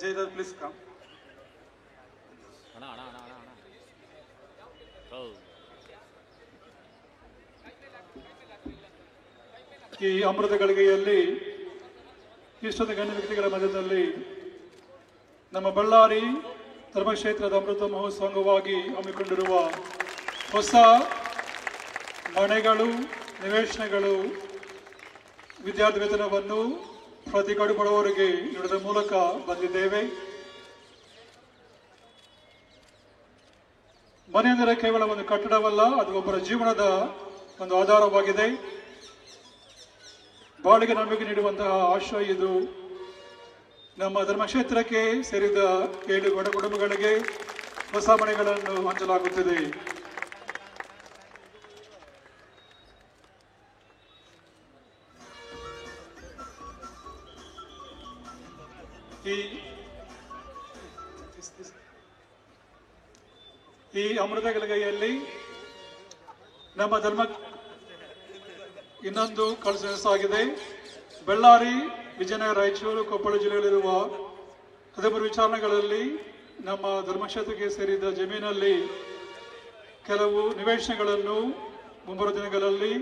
Jaidev, please come. ಈ ಅಮೃತ ಗಳಿಗೆಯಲ್ಲಿ ಇಷ್ಟದ ಗಣ್ಯ ವ್ಯಕ್ತಿಗಳ ಮಧ್ಯದಲ್ಲಿ ನಮ್ಮ ಬಳ್ಳಾರಿ ಧರ್ಮಕ್ಷೇತ್ರದ ಅಮೃತ ಮಹೋತ್ಸವ ಅಂಗವಾಗಿ ಹಮ್ಮಿಕೊಂಡಿರುವ ಹೊಸ ಮನೆಗಳು, ನಿವೇಶನಗಳು, ವಿದ್ಯಾರ್ಥಿ ವೇತನವನ್ನು ಪ್ರತಿ ಕಡು ಬಡವರಿಗೆ ನೀಡುವ ಮೂಲಕ ಬಂದಿದ್ದೇವೆ. ಮನೆ ಅಂದರೆ ಕೇವಲ ಒಂದು ಕಟ್ಟಡವಲ್ಲ, ಅದು ಒಬ್ಬರ ಜೀವನದ ಒಂದು ಆಧಾರವಾಗಿದೆ. ಬಾಳಿಗೆ ನಂಬಿಕೆ ನೀಡುವಂತಹ ಆಶ್ರಯ ಇದು. ನಮ್ಮ ಧರ್ಮಕ್ಷೇತ್ರಕ್ಕೆ ಸೇರಿದ 7 ಬಡ ಕುಟುಂಬಗಳಿಗೆ ಹೊಸ ಮನೆಗಳನ್ನು ಹಂಚಲಾಗುತ್ತಿದೆ. ಈ ಅಮೃತ ಗಳಿಗೆಯಲ್ಲಿ ನಮ್ಮ ಧರ್ಮ ಇನ್ನೊಂದು ಕಳಸಾಗಿದೆ. ಬಳ್ಳಾರಿ, ವಿಜಯನಗರ, ರಾಯಚೂರು, ಕೊಪ್ಪಳ ಜಿಲ್ಲೆಯಲ್ಲಿರುವ 13 ವಿಚಾರಣೆಗಳಲ್ಲಿ ನಮ್ಮ ಧರ್ಮಕ್ಷೇತ್ರಕ್ಕೆ ಸೇರಿದ ಜಮೀನಲ್ಲಿ ಕೆಲವು ನಿವೇಶನಗಳನ್ನು ಮುಂಬರುವ ದಿನಗಳಲ್ಲಿ